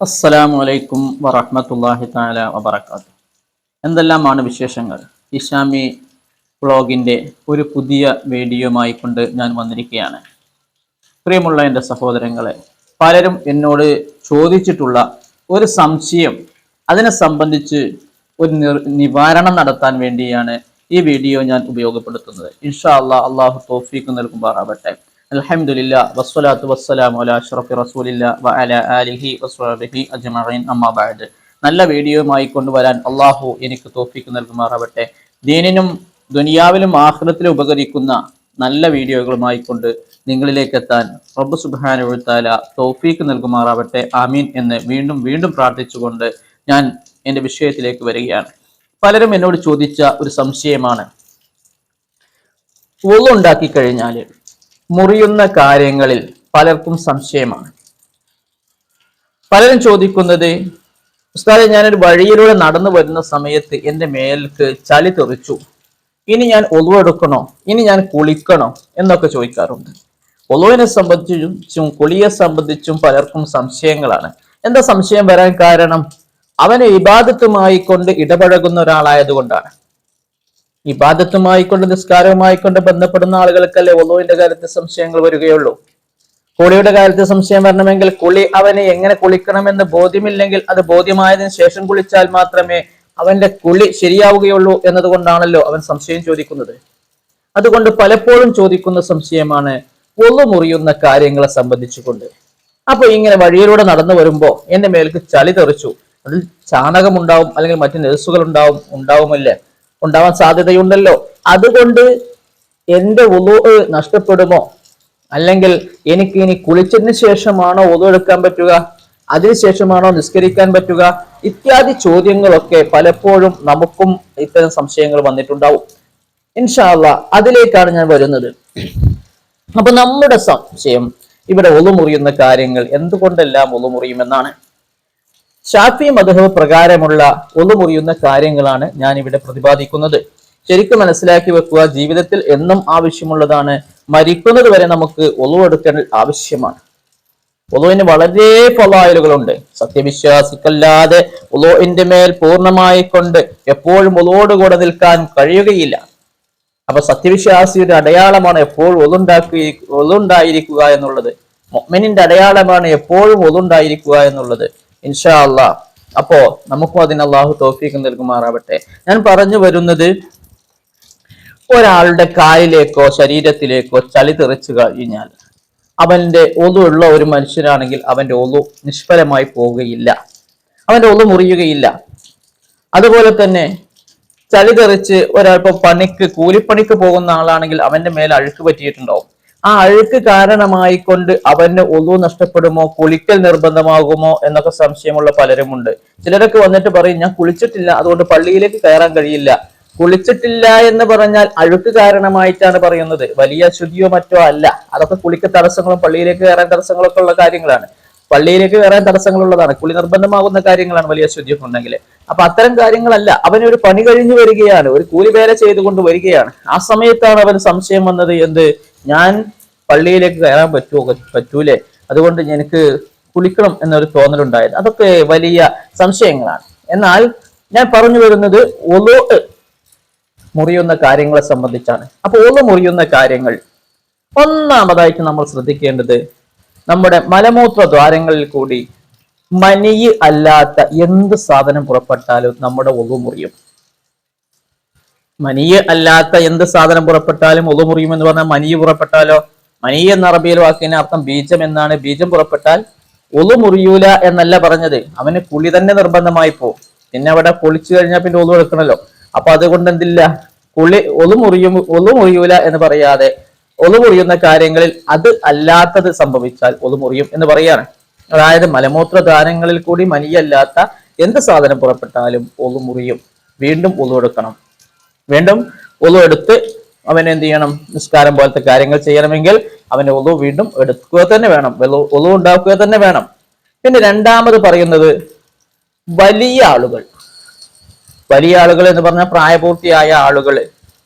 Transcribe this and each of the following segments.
അസ്സലാമു അലൈക്കും വറഹ്മത്തുള്ളാഹി തആല വബറകാതുഹു. എന്തെല്ലാമാണ് വിശേഷങ്ങൾ? ഇസ്ലാമി വ്ളോഗിൻ്റെ ഒരു പുതിയ വീഡിയോയുമായി കൊണ്ട് ഞാൻ വന്നിരിക്കുകയാണ്. പ്രിയമുള്ള എൻ്റെ സഹോദരങ്ങളെ, പലരും എന്നോട് ചോദിച്ചിട്ടുള്ള ഒരു സംശയം, അതിനെ സംബന്ധിച്ച് ഒരു നിവാരണം നടത്താൻ വേണ്ടിയാണ് ഈ വീഡിയോ ഞാൻ ഉപയോഗപ്പെടുത്തുന്നത്. ഇൻഷാ അല്ലാഹ്, അള്ളാഹു തൗഫീഖ് നൽകുമാറാവട്ടെ. അൽഹംദുലില്ലാഹ് വസ്സലാത്തു വസ്സലാമു അലാ അഷ്റഫി റസൂലില്ലാഹ് വഅലാ ആലിഹി വസ്വഹ്ബിഹി അജ്മഈൻ, അമ്മാ ബഅദ്. നല്ല വീഡിയോയുമായി കൊണ്ടുവരാൻ അള്ളാഹു എനിക്ക് തൗഫീഖ് നൽകുമാറാവട്ടെ. ദീനിനും ദുനിയാവിലും ആഖിറത്തിലും ഉപകരിക്കുന്ന നല്ല വീഡിയോകളുമായി കൊണ്ട് നിങ്ങളിലേക്ക് എത്താൻ റബ്ബ് സുബ്ഹാനഹു വ തആല തൗഫീഖ് നൽകുമാറാവട്ടെ. ആമീൻ എന്ന് വീണ്ടും വീണ്ടും പ്രാർത്ഥിച്ചുകൊണ്ട് ഞാൻ എൻ്റെ വിഷയത്തിലേക്ക് വരികയാണ്. പലരും എന്നോട് ചോദിച്ച ഒരു സംശയമാണ്, വുളു ഉണ്ടാക്കി കഴിഞ്ഞാൽ മുറിയുന്ന കാര്യങ്ങളിൽ പലർക്കും സംശയമാണ്. പലരും ചോദിക്കുന്നത്, ഉസ്താദേ, ഞാനൊരു വഴിയിലൂടെ നടന്നു വരുന്ന സമയത്ത് എൻ്റെ മേൽക്ക് ചളി തെറിച്ചു, ഇനി ഞാൻ ഒളു എടുക്കണോ, ഇനി ഞാൻ കുളിക്കണോ എന്നൊക്കെ ചോദിക്കാറുണ്ട്. ഒളുവിനെ സംബന്ധിച്ചും കുളിയെ സംബന്ധിച്ചും പലർക്കും സംശയങ്ങളാണ്. എന്താ സംശയം വരാൻ കാരണം? അവന് ഇബാദത്തുമായി കൊണ്ട് ഇടപഴകുന്ന ഒരാളായതുകൊണ്ടാണ്. ഇബാദത്തുമായി കൊണ്ട് നിസ്കാരവുമായി കൊണ്ട് ബന്ധപ്പെടുന്ന ആളുകൾക്കല്ലേ ഒളുവിന്റെ കാര്യത്തിൽ സംശയങ്ങൾ വരികയുള്ളൂ. കുളിയുടെ കാര്യത്തിൽ സംശയം വരണമെങ്കിൽ കുളി അവന് എങ്ങനെ കുളിക്കണമെന്ന് ബോധ്യമില്ലെങ്കിൽ അത് ബോധ്യമായതിനു ശേഷം കുളിച്ചാൽ മാത്രമേ അവന്റെ കുളി ശരിയാവുകയുള്ളൂ എന്നതുകൊണ്ടാണല്ലോ അവൻ സംശയം ചോദിക്കുന്നത്. അതുകൊണ്ട് പലപ്പോഴും ചോദിക്കുന്ന സംശയമാണ് ഒളു മുറിയുന്ന കാര്യങ്ങളെ സംബന്ധിച്ചുകൊണ്ട്. അപ്പൊ ഇങ്ങനെ വഴിയിലൂടെ നടന്നു വരുമ്പോ എന്റെ മേലേക്ക് ചളി തെറിച്ചു, അതിൽ ചാണകമുണ്ടാവും, അല്ലെങ്കിൽ മറ്റു നെഴ്സുകൾ ഉണ്ടാവുമല്ലേ, ഉണ്ടാവാൻ സാധ്യതയുണ്ടല്ലോ. അതുകൊണ്ട് എന്റെ വുളു നഷ്ടപ്പെടുമോ, അല്ലെങ്കിൽ എനിക്ക് ഇനി കുളിച്ചതിന് ശേഷമാണോ വുളു എടുക്കാൻ പറ്റുക, അതിനുശേഷമാണോ നിസ്കരിക്കാൻ പറ്റുക, ഇത്യാദി ചോദ്യങ്ങളൊക്കെ പലപ്പോഴും നമുക്കും ഇത്തരം സംശയങ്ങൾ വന്നിട്ടുണ്ടാവും. ഇൻഷാ അല്ലാഹ് അതിലേക്കാണ് ഞാൻ വരുന്നത്. അപ്പൊ നമ്മുടെ സംശയം ഇവിടെ വുളു മുറിയുന്ന കാര്യങ്ങൾ എന്തുകൊണ്ടെല്ലാം വുളു മുറിയുമെന്നാണ്. ശാഫി മദ്ഹബ് പ്രകാരമുള്ള വുളു മുറിയുന്ന കാര്യങ്ങളാണ് ഞാൻ ഇവിടെ പ്രതിപാദിക്കുന്നത്. ശരിക്കും മനസ്സിലാക്കി വെക്കുക, ജീവിതത്തിൽ എന്നും ആവശ്യമുള്ളതാണ്. മരിക്കുന്നത് വരെ നമുക്ക് വുളു എടുക്കൽ ആവശ്യമാണ്. വുളുവിന് വളരെ ഫളായിലുകളുണ്ട്. സത്യവിശ്വാസിക്കല്ലാതെ വുളുവിന്റെ മേൽ പൂർണ്ണമായി കൊണ്ട് എപ്പോഴും വുളുവോടുകൂടെ നിൽക്കാൻ കഴിയുകയില്ല. അപ്പൊ സത്യവിശ്വാസിയുടെ അടയാളമാണ് എപ്പോഴും വുളുണ്ടായിരിക്കുക എന്നുള്ളത്. മുഅ്മിനിന്റെ അടയാളമാണ് എപ്പോഴും വുളുണ്ടായിരിക്കുക എന്നുള്ളത്. ഇൻഷാ അല്ലാഹ്, അപ്പോ നമുക്കും അതിന് അല്ലാഹു തൗഫീഖ് നൽകുമാറാവട്ടെ. ഞാൻ പറഞ്ഞു വരുന്നത്, ഒരാളുടെ കാലിലേക്കോ ശരീരത്തിലേക്കോ ചളി തെറിച്ചു കഴിഞ്ഞാൽ അവന്റെ ഒളു ഉള്ള ഒരു മനുഷ്യനാണെങ്കിൽ അവന്റെ ഒളു നിഷ്ഫലമായി പോവുകയില്ല, അവന്റെ ഒളു മുറിയുകയില്ല. അതുപോലെ തന്നെ ചളി തെറിച്ച് ഒരാൾ ഇപ്പൊ കൂലിപ്പണിക്ക് പോകുന്ന ആളാണെങ്കിൽ അവന്റെ മേൽ അഴുക്ക് പറ്റിയിട്ടുണ്ടാവും. ആ അഴുക്ക് കാരണമായി കൊണ്ട് അവന് ഒളു നഷ്ടപ്പെടുമോ, കുളിക്കൽ നിർബന്ധമാകുമോ എന്നൊക്കെ സംശയമുള്ള പലരുമുണ്ട്. ചിലരൊക്കെ വന്നിട്ട് പറയും, ഞാൻ കുളിച്ചിട്ടില്ല, അതുകൊണ്ട് പള്ളിയിലേക്ക് കയറാൻ കഴിയില്ല. കുളിച്ചിട്ടില്ല എന്ന് പറഞ്ഞാൽ അഴുക്ക് കാരണമായിട്ടാണ് പറയുന്നത്, വലിയ അശുദ്ധിയോ മറ്റോ അല്ല. അതൊക്കെ കുളിക്ക് തടസ്സങ്ങളും പള്ളിയിലേക്ക് കയറാൻ തടസ്സങ്ങളൊക്കെ ഉള്ള കാര്യങ്ങളാണ്. പള്ളിയിലേക്ക് കയറാൻ തടസ്സങ്ങളുള്ളതാണ്, കുളി നിർബന്ധമാകുന്ന കാര്യങ്ങളാണ് വലിയ അശുദ്ധിയൊക്കെ ഉണ്ടെങ്കിൽ. അപ്പൊ അത്തരം കാര്യങ്ങളല്ല. അവനൊരു പണി കഴിഞ്ഞു വരികയാണ്, ഒരു കൂലിവേല ചെയ്തുകൊണ്ട് വരികയാണ്. ആ സമയത്താണ് അവന് സംശയം വന്നത്, എന്ത്, ഞാൻ പള്ളിയിലേക്ക് കയറാൻ പറ്റൂലേ, അതുകൊണ്ട് എനിക്ക് കുളിക്കണം എന്നൊരു തോന്നലുണ്ടായത്. അതൊക്കെ വലിയ സംശയങ്ങളാണ്. എന്നാൽ ഞാൻ പറഞ്ഞു വരുന്നത് ഒളു മുറിയുന്ന കാര്യങ്ങളെ സംബന്ധിച്ചാണ്. അപ്പൊ ഒളു മുറിയുന്ന കാര്യങ്ങൾ, ഒന്നാമതായിട്ട് നമ്മൾ ശ്രദ്ധിക്കേണ്ടത്, നമ്മുടെ മലമൂത്ര ദ്വാരങ്ങളിൽ കൂടി മനിയ് അല്ലാത്ത എന്ത് സാധനം പുറപ്പെട്ടാലും നമ്മുടെ ഒളു മുറിയും. മനിയ് അല്ലാത്ത എന്ത് സാധനം പുറപ്പെട്ടാലും ഒളു മുറിയും എന്ന് പറഞ്ഞാൽ, മനിയ് പുറപ്പെട്ടാലോ, മനിയ് എന്ന അറബിയിൽ വാക്കിന് അർത്ഥം ബീജം എന്നാണ്. ബീജം പുറപ്പെട്ടാൽ ഒളു മുറിയൂല എന്നല്ല പറഞ്ഞത്, അവന് കുളി തന്നെ നിർബന്ധമായി പോകും. പിന്നെ അവിടെ കുളിച്ചു കഴിഞ്ഞാൽ പിന്നെ ഒളു എടുക്കണല്ലോ. അപ്പൊ അതുകൊണ്ട് എന്തില്ല, ഒളു മുറിയൂല എന്ന് പറയാതെ ഒളു മുറിയുന്ന കാര്യങ്ങളിൽ അത് അല്ലാത്തത് സംഭവിച്ചാൽ ഒളു മുറിയും എന്ന് പറയാണ്. അതായത് മലമൂത്ര ദ്വാരങ്ങളിൽ കൂടി മനിയല്ലാത്ത എന്ത് സാധനം പുറപ്പെട്ടാലും ഒളു മുറിയും. വീണ്ടും ഒളു എടുക്കണം. വീണ്ടും ഒളു എടുത്ത് അവൻ എന്ത് ചെയ്യണം, നിസ്കാരം പോലത്തെ കാര്യങ്ങൾ ചെയ്യണമെങ്കിൽ അവന് ഒളു വീണ്ടും എടുക്കുക തന്നെ വേണം, ഒളു ഉണ്ടാക്കുക തന്നെ വേണം. പിന്നെ രണ്ടാമത് പറയുന്നത്, വലിയ ആളുകൾ എന്ന് പറഞ്ഞാൽ പ്രായപൂർത്തിയായ ആളുകൾ,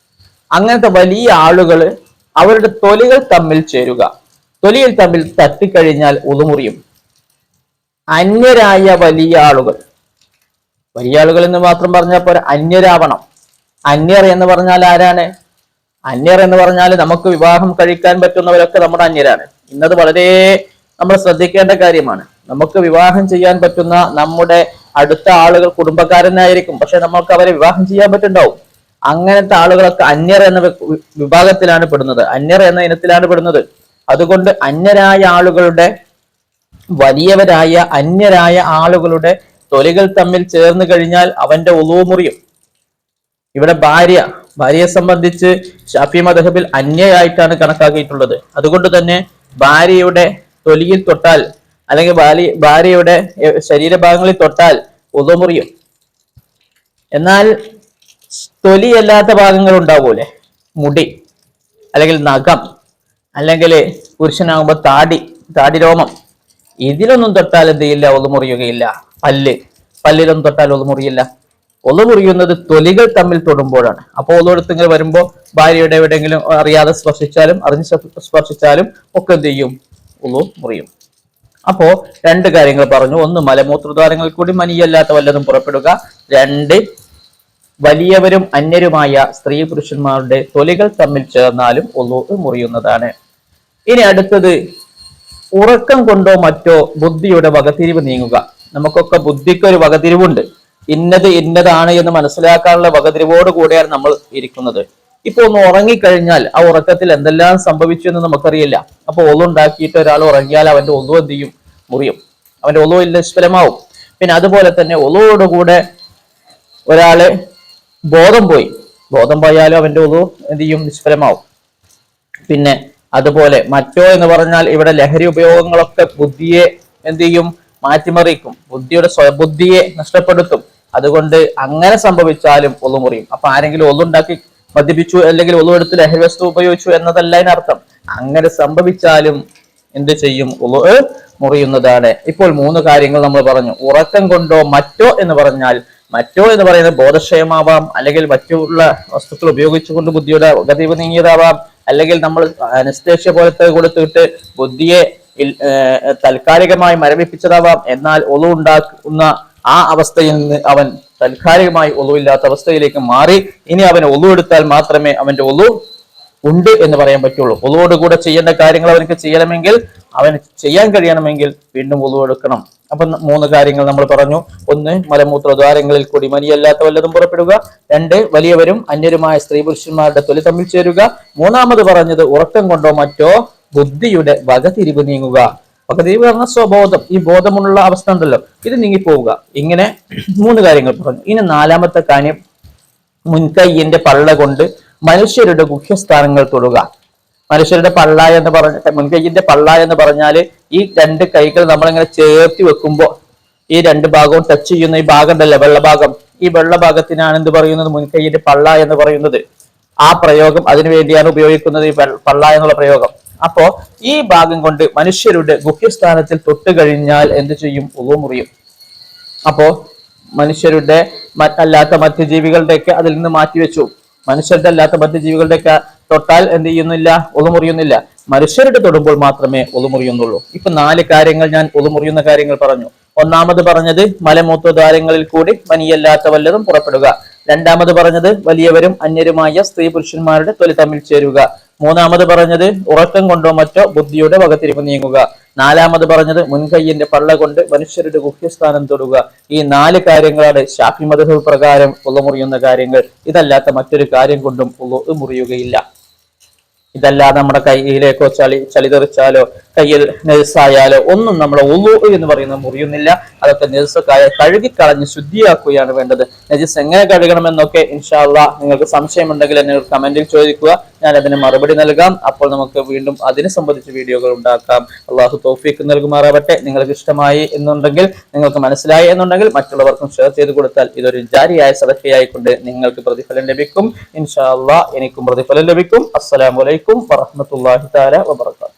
അങ്ങനത്തെ വലിയ ആളുകൾ അവരുടെ തൊലികൾ തമ്മിൽ ചേരുക, തൊലിയിൽ തമ്മിൽ തട്ടിക്കഴിഞ്ഞാൽ ഒളു മുറിയും. അന്യരായ വലിയ ആളുകൾ. വലിയ ആളുകൾ എന്ന് മാത്രം പറഞ്ഞാൽ പോരാ, അന്യരാവണം. അന്യർ എന്ന് പറഞ്ഞാൽ ആരാണ്? അന്യർ എന്ന് പറഞ്ഞാൽ നമുക്ക് വിവാഹം കഴിക്കാൻ പറ്റുന്നവരൊക്കെ നമ്മുടെ അന്യരാണ്. ഇന്നത് വളരെ നമ്മൾ ശ്രദ്ധിക്കേണ്ട കാര്യമാണ്. നമുക്ക് വിവാഹം ചെയ്യാൻ പറ്റുന്ന നമ്മുടെ അടുത്ത ആളുകൾ കുടുംബക്കാരനായിരിക്കും, പക്ഷെ നമുക്ക് അവരെ വിവാഹം ചെയ്യാൻ പറ്റുന്നുണ്ടാവും. അങ്ങനത്തെ ആളുകളൊക്കെ അന്യർ എന്ന വിഭാഗത്തിലാണ് പെടുന്നത്, അന്യർ എന്ന ഇനത്തിലാണ് പെടുന്നത്. അതുകൊണ്ട് അന്യരായ ആളുകളുടെ, വലിയവരായ അന്യരായ ആളുകളുടെ തൊലികൾ തമ്മിൽ ചേർന്ന് കഴിഞ്ഞാൽ അവന്റെ ഉളൂ മുറിയും. ഇവിടെ ഭാര്യയെ സംബന്ധിച്ച് ഷാഫി മദ്ഹബിൽ അന്യയായിട്ടാണ് കണക്കാക്കിയിട്ടുള്ളത്. അതുകൊണ്ട് തന്നെ ഭാര്യയുടെ തൊലിയിൽ തൊട്ടാൽ, അല്ലെങ്കിൽ ഭാര്യയുടെ ശരീരഭാഗങ്ങളിൽ തൊട്ടാൽ ഉളൂ മുറിയും. എന്നാൽ തൊലിയല്ലാത്ത ഭാഗങ്ങൾ ഉണ്ടാവൂലെ, മുടി അല്ലെങ്കിൽ നഖം, അല്ലെങ്കിൽ പുരുഷനാകുമ്പോൾ താടി രോമം, ഇതിലൊന്നും തൊട്ടാൽ എന്ത് ചെയ്യില്ല? ഒളു മുറിയുകയില്ല. പല്ലിലൊന്നും തൊട്ടാൽ ഒളു മുറിയില്ല. ഒളു മുറിയുന്നത് തൊലികൾ തമ്മിൽ തൊടുമ്പോഴാണ്. അപ്പോൾ ഒളുവെടുത്തിങ്ങനെ വരുമ്പോൾ ഭാര്യയുടെ എവിടെയെങ്കിലും അറിയാതെ സ്പർശിച്ചാലും അറിഞ്ഞ് സ്പർശിച്ചാലും ഒക്കെ എന്ത് ചെയ്യും? ഒളു മുറിയും. അപ്പോ രണ്ട് കാര്യങ്ങൾ പറഞ്ഞു. ഒന്ന്, മലമൂത്രദ്വാരങ്ങളിൽ കൂടി മനിയല്ലാത്ത വല്ലതും പുറപ്പെടുക. രണ്ട്, വലിയവരും അന്യരുമായ സ്ത്രീ പുരുഷന്മാരുടെ തൊലികൾ തമ്മിൽ ചേർന്നാലും ഒളു മുറിയുന്നതാണ്. ഇനി അടുത്തത്, ഉറക്കം കൊണ്ടോ മറ്റോ ബുദ്ധിയുടെ വകതിരിവ് നീങ്ങുക. നമുക്കൊക്കെ ബുദ്ധിക്കൊരു വകതിരിവുണ്ട്. ഇന്നതാണ് എന്ന് മനസ്സിലാക്കാനുള്ള വകതിരിവോട് കൂടെയാണ് നമ്മൾ ഇരിക്കുന്നത്. ഇപ്പൊ ഒന്ന് ഉറങ്ങിക്കഴിഞ്ഞാൽ ആ ഉറക്കത്തിൽ എന്തെല്ലാം സംഭവിച്ചു എന്ന് നമുക്കറിയില്ല. അപ്പൊ ഒളു ഉണ്ടാക്കിയിട്ട് ഒരാൾ ഉറങ്ങിയാൽ അവന്റെ ഒളു എന്ത് ചെയ്യും? മുറിയും. അവന്റെ ഒളു നിഷ്ഫലമാവും. പിന്നെ അതുപോലെ തന്നെ ഒളുവോടുകൂടെ ഒരാള് ബോധം പോയാലും അവന്റെ ഒളു എന്ത് ചെയ്യും? നിഷ്ഫലമാവും. പിന്നെ അതുപോലെ മറ്റോ എന്ന് പറഞ്ഞാൽ ഇവിടെ ലഹരി ഉപയോഗങ്ങളൊക്കെ ബുദ്ധിയെ എന്ത് ചെയ്യും? മാറ്റിമറിക്കും. ബുദ്ധിയുടെ സ്വബുദ്ധിയെ നഷ്ടപ്പെടുത്തും. അതുകൊണ്ട് അങ്ങനെ സംഭവിച്ചാലും ഒളു മുറിയും. അപ്പൊ ആരെങ്കിലും ഒളുണ്ടാക്കി മദ്യപിച്ചു, അല്ലെങ്കിൽ ഒളുവെടുത്ത് ലഹരി വസ്തു ഉപയോഗിച്ചു എന്നതല്ല അതിനർത്ഥം. അങ്ങനെ സംഭവിച്ചാലും എന്ത് ചെയ്യും? ഒളു മുറിയുന്നതാണ്. ഇപ്പോൾ 3 കാര്യങ്ങൾ നമ്മൾ പറഞ്ഞു. ഉറക്കം കൊണ്ടോ മറ്റോ എന്ന് പറയുന്നത് ബോധക്ഷയമാവാം, അല്ലെങ്കിൽ മറ്റുള്ള വസ്തുക്കൾ ഉപയോഗിച്ചുകൊണ്ട് ബുദ്ധിയുടെ ഗതിവ് നീങ്ങിയതാവാം, അല്ലെങ്കിൽ നമ്മൾ അനസ്തേഷ്യ പോലത്തെ കൊടുത്തിട്ട് ബുദ്ധിയെ താൽക്കാലികമായി മരവിപ്പിച്ചതാവാം. എന്നാൽ ഒളു ഉണ്ടാക്കുന്ന ആ അവസ്ഥയിൽ നിന്ന് അവൻ താൽക്കാലികമായി ഒളുവില്ലാത്ത അവസ്ഥയിലേക്ക് മാറി. ഇനി അവൻ ഒളു എടുത്താൽ മാത്രമേ അവന്റെ ഒളു ഉണ്ട് എന്ന് പറയാൻ പറ്റുള്ളൂ. ഒളുവോടുകൂടെ ചെയ്യേണ്ട കാര്യങ്ങൾ അവനക്ക് ചെയ്യണമെങ്കിൽ, അവന് ചെയ്യാൻ കഴിയണമെങ്കിൽ വീണ്ടും ഒളു എടുക്കണം. അപ്പൊ 3 കാര്യങ്ങൾ നമ്മൾ പറഞ്ഞു. ഒന്ന്, മലമൂത്രദ്വാരങ്ങളിൽ കൂടി മനിയല്ലാത്ത വല്ലതും പുറപ്പെടുക. 2, വലിയവരും അന്യരുമായ സ്ത്രീ പുരുഷന്മാരുടെ തൊലി തമ്മിൽ ചേരുക. 3-ാമത് പറഞ്ഞത്, ഉറക്കം കൊണ്ടോ മറ്റോ ബുദ്ധിയുടെ വകതിരിവ് നീങ്ങുക. വകതിരിവ് പറഞ്ഞ സ്വബോധം, ഈ ബോധമുള്ള അവസ്ഥ ഉണ്ടല്ലോ, ഇത് നീങ്ങിപ്പോവുക. ഇങ്ങനെ 3 കാര്യങ്ങൾ പറഞ്ഞു. ഇനി 4-ാമത്തെ കാര്യം, മുൻകൈയിന്റെ പള്ള കൊണ്ട് മനുഷ്യരുടെ ഗുഹ്യസ്ഥാനങ്ങൾ തൊടുക. മനുഷ്യരുടെ പള്ള എന്ന് മുൻകൈയിന്റെ പള്ള എന്ന് പറഞ്ഞാല് ഈ 2 കൈകൾ നമ്മളിങ്ങനെ ചേർത്തി വെക്കുമ്പോൾ ഈ 2 ഭാഗവും ടച്ച് ചെയ്യുന്ന ഈ ഭാഗം ഉണ്ടല്ലോ, വെള്ളഭാഗം, ഈ വെള്ളഭാഗത്തിനാണ് എന്ത് പറയുന്നത്? മുൻകൈയിന്റെ പള്ള എന്ന് പറയുന്നത്. ആ പ്രയോഗം അതിനു വേണ്ടിയാണ് ഉപയോഗിക്കുന്നത്, ഈ പള്ള എന്നുള്ള പ്രയോഗം. അപ്പോ ഈ ഭാഗം കൊണ്ട് മനുഷ്യരുടെ ഗുഹ്യസ്ഥാനത്തിൽ തൊട്ട് കഴിഞ്ഞാൽ എന്ത് ചെയ്യും? ഒളു മുറിയും. അപ്പോ മനുഷ്യരുടെ അല്ലാത്ത മറ്റു ജീവികളുടെയൊക്കെ അതിൽ നിന്ന് മാറ്റിവെച്ചു. മനുഷ്യരുടെ അല്ലാത്ത മറ്റു ജീവികളുടെയൊക്കെ തൊട്ടാൽ എന്ത് ചെയ്യുന്നില്ല? ഒളു മുറിയുന്നില്ല. മനുഷ്യരുടെ തൊടുമ്പോൾ മാത്രമേ ഒളു മുറിയുന്നുള്ളൂ. ഇപ്പൊ 4 കാര്യങ്ങൾ ഞാൻ ഒളു മുറിയുന്ന കാര്യങ്ങൾ പറഞ്ഞു. 1-ാമത് പറഞ്ഞത് മലമൂത്രദ്വാരങ്ങളിൽ കൂടി മനിയല്ലാത്ത വല്ലതും പുറപ്പെടുക. 2-ാമത് പറഞ്ഞത് വലിയവരും അന്യരുമായ സ്ത്രീ പുരുഷന്മാരുടെ തൊലി തമ്മിൽ ചേരുക. 3-ാമത് പറഞ്ഞത് ഉറക്കം കൊണ്ടോ മറ്റോ ബുദ്ധിയുടെ വകതിരിവ് നീങ്ങുക. 4-ാമത് പറഞ്ഞത് മുൻകൈയിന്റെ പള്ള കൊണ്ട് മനുഷ്യരുടെ ഗുഹ്യസ്ഥാനം തൊടുക. ഈ 4 കാര്യങ്ങളാണ് ഷാഫി മദ്ഹബ് പ്രകാരം ഒളു മുറിയുന്ന കാര്യങ്ങൾ. ഇതല്ലാത്ത മറ്റൊരു കാര്യം കൊണ്ടും ഒളു മുറിയുകയില്ല. ഇതല്ലാതെ നമ്മുടെ കയ്യിലേക്കോ ചളി തെറിച്ചാലോ കയ്യിൽ നെജസായാലോ ഒന്നും നമ്മളെ ഒളു എന്ന് പറയുന്നത് മുറിയുന്നില്ല. അതൊക്കെ നെജസൊക്കെ കഴുകിക്കളഞ്ഞ് ശുദ്ധിയാക്കുകയാണ് വേണ്ടത്. നെജസ് എങ്ങനെ കഴുകണമെന്നൊക്കെ ഇൻഷാ അല്ലാഹ് നിങ്ങൾക്ക് സംശയമുണ്ടെങ്കിൽ എന്നെ കമന്റിൽ ചോദിക്കുക, ഞാൻ അതിന് മറുപടി നൽകാം. അപ്പോൾ നമുക്ക് വീണ്ടും അതിനെ സംബന്ധിച്ച് വീഡിയോകൾ ഉണ്ടാക്കാം. അള്ളാഹു തൗഫീഖ് നൽകുമാറാവട്ടെ. നിങ്ങൾക്ക് ഇഷ്ടമായി എന്നുണ്ടെങ്കിൽ, നിങ്ങൾക്ക് മനസ്സിലായി എന്നുണ്ടെങ്കിൽ മറ്റുള്ളവർക്കും ഷെയർ ചെയ്ത് കൊടുത്താൽ ഇതൊരു ജാരിയായ സദഖയായിക്കൊണ്ട് നിങ്ങൾക്ക് പ്രതിഫലം ലഭിക്കും. ഇൻഷാ അല്ലാഹ് എനിക്കും പ്രതിഫലം ലഭിക്കും. അസ്സലാമു അലൈക്കും വറഹ്മത്തുള്ളാഹി തആല വബറകാതുഹു.